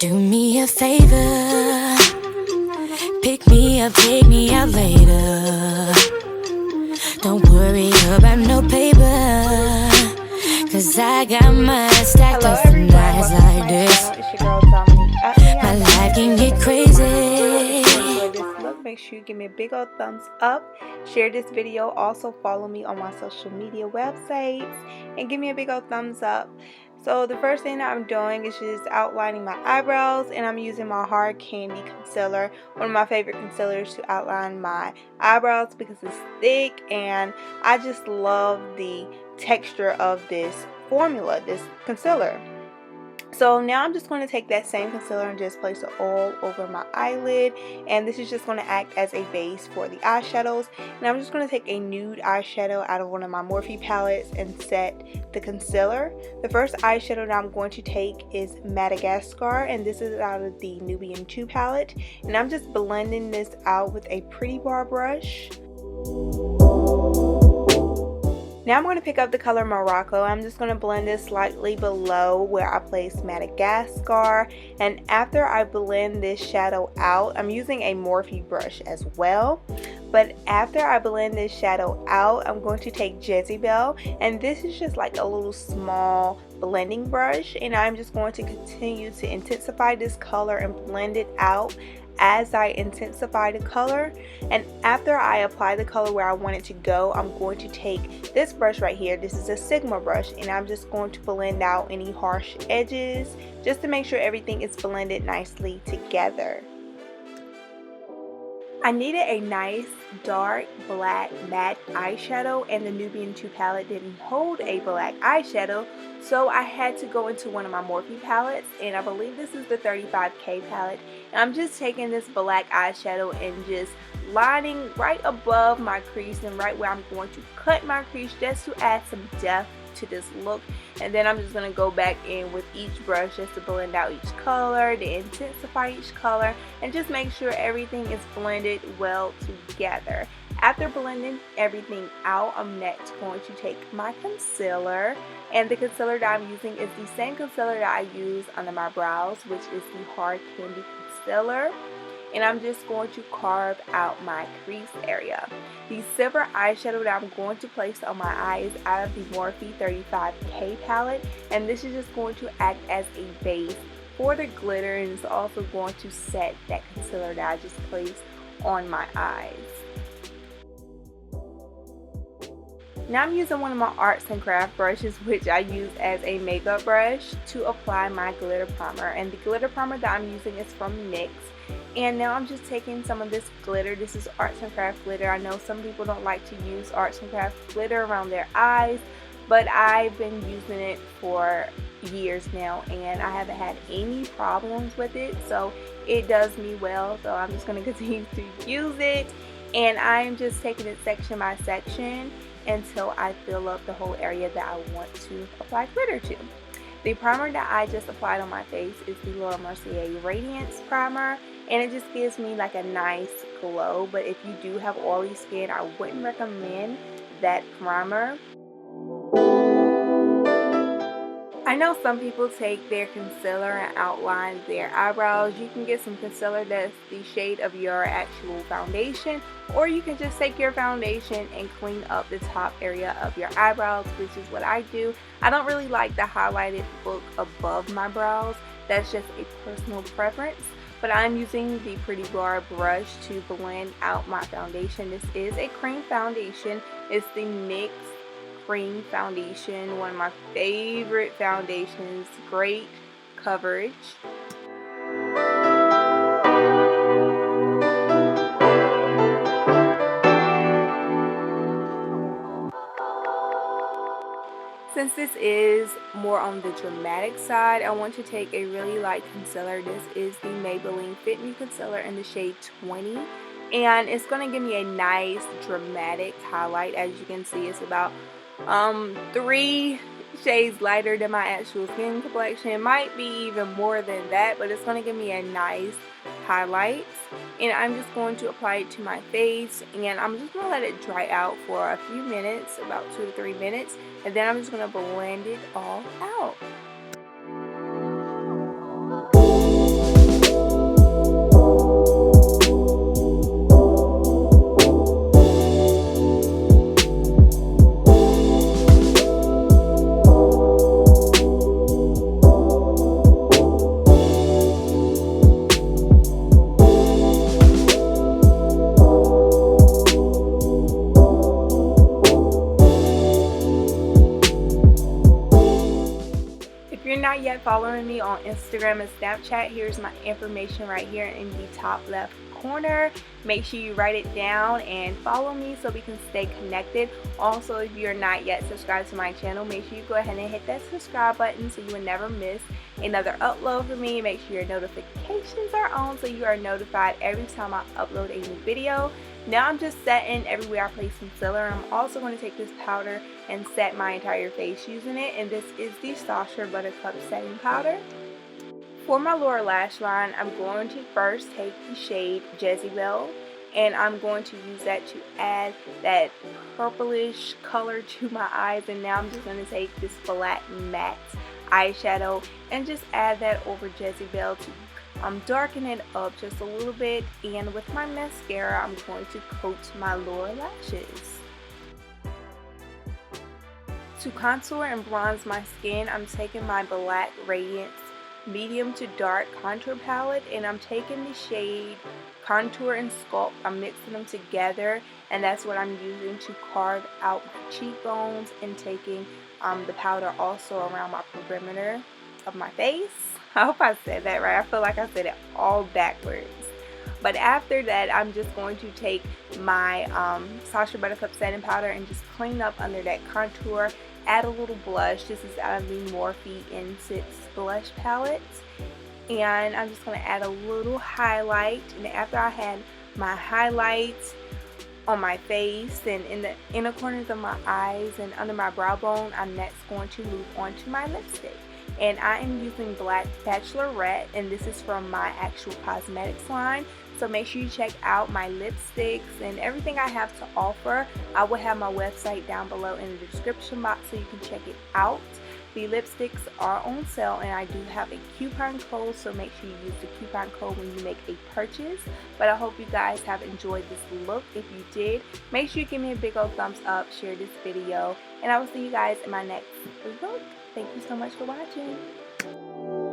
Do me a favor, pick me up, take me out later. Don't worry about no paper, cause I got mine stacked up for nights like this. It's your girl Domonique Utley. My life can get crazy. If you enjoyed this look, make sure you give me a big old thumbs up. Share this video. Also follow me on my social media websites and give me a big old thumbs up. So the first thing that I'm doing is just outlining my eyebrows, and I'm using my Hard Candy Concealer, one of my favorite concealers, to outline my eyebrows because it's thick and I just love the texture of this formula, this concealer. So now I'm just going to take that same concealer and just place it all over my eyelid, and this is just going to act as a base for the eyeshadows. And I'm just going to take a nude eyeshadow out of one of my Morphe palettes and set the concealer. The first eyeshadow that I'm going to take is Madagascar, and this is out of the Nubian 2 palette, and I'm just blending this out with a Pretty Bar brush. Now I'm going to pick up the color Morocco. I'm just going to blend this slightly below where I placed Madagascar. And after I blend this shadow out, I'm using a Morphe brush as well. But after I blend this shadow out, I'm going to take Jezebel. And this is just like a little small blending brush. And I'm just going to continue to intensify this color and blend it out as I intensify the color. And after I apply the color where I want it to go, I'm going to take this brush right here. This is a Sigma brush, and I'm just going to blend out any harsh edges just to make sure everything is blended nicely together. I needed a nice dark black matte eyeshadow, and the Nubian 2 palette didn't hold a black eyeshadow, so I had to go into one of my Morphe palettes, and I believe this is the 35K palette. And I'm just taking this black eyeshadow and just lining right above my crease and right where I'm going to cut my crease just to add some depth to this look. And then I'm just going to go back in with each brush just to blend out each color, to intensify each color, and just make sure everything is blended well together. After blending everything out, I'm next going to take my concealer, and the concealer that I'm using is the same concealer that I use under my brows, which is the Hard Candy Concealer. And I'm just going to carve out my crease area. The silver eyeshadow that I'm going to place on my eye is out of the Morphe 35K palette, and this is just going to act as a base for the glitter, and it's also going to set that concealer that I just placed on my eyes. Now I'm using one of my arts and craft brushes, which I use as a makeup brush, to apply my glitter primer. And the glitter primer that I'm using is from NYX. And now I'm just taking some of this glitter. This is arts and craft glitter. I know some people don't like to use arts and craft glitter around their eyes, but I've been using it for years now and I haven't had any problems with it. So it does me well, so I'm just going to continue to use it. And I'm just taking it section by section until I fill up the whole area that I want to apply glitter to. The primer that I just applied on my face is the Laura Mercier Radiance Primer, and it just gives me like a nice glow. But if you do have oily skin, I wouldn't recommend that primer. I know some people take their concealer and outline their eyebrows. You can get some concealer that's the shade of your actual foundation, or you can just take your foundation and clean up the top area of your eyebrows, which is what I do. I don't really like the highlighted look above my brows. That's just a personal preference. But I'm using the Pretty Bar brush to blend out my foundation. This is a cream foundation. It's the NYX Cream Foundation, one of my favorite foundations. Great coverage. Since this is more on the dramatic side, I want to take a really light concealer. This is the Maybelline Fit Concealer in the shade 20. And it's going to give me a nice dramatic highlight. As you can see, it's about 3 shades lighter than my actual skin complexion. It might be even more than that, but it's going to give me a nice highlight. And I'm just going to apply it to my face, and I'm just going to let it dry out for a few minutes, about 2 to 3 minutes, and then I'm just going to blend it all out. you're not yet following me on Instagram and Snapchat, here's my information right here in the top left corner. Make sure you write it down and follow me so we can stay connected. Also, if you're not yet subscribed to my channel, make sure you go ahead and hit that subscribe button so you will never miss another upload from me. Make sure your notifications are on so you are notified every time I upload a new video. Now I'm just setting everywhere I place concealer. I'm also going to take this powder and set my entire face using it, and this is the Sacha Buttercup setting powder. For my lower lash line, I'm going to first take the shade Jezebel, and I'm going to use that to add that purplish color to my eyes. And now I'm just going to take this flat matte eyeshadow and just add that over Jezebel to darken it up just a little bit. And with my mascara, I'm going to coat my lower lashes. To contour and bronze my skin, I'm taking my Black Radiance medium to dark contour palette, and I'm taking the shade Contour and Sculpt. I'm mixing them together, and that's what I'm using to carve out my cheekbones, and taking the powder also around my perimeter of my face. I hope I said that right. I feel like I said it all backwards. But after that, I'm just going to take my Sacha Buttercup setting powder and just clean up under that contour. Add a little blush. This is out of the Morphe N6 Blush palette. And I'm just going to add a little highlight. And after I had my highlights on my face and in the inner corners of my eyes and under my brow bone, I'm next going to move on to my lipstick. And I am using black Bachlorette, and this is from my actual cosmetics line. So make sure you check out my lipsticks and everything I have to offer. I will have my website down below in the description box so you can check it out. The lipsticks are on sale, and I do have a coupon code, so make sure you use the coupon code when you make a purchase. But I hope you guys have enjoyed this look. If you did, make sure you give me a big old thumbs up, share this video, and I will see you guys in my next look. Thank you so much for watching.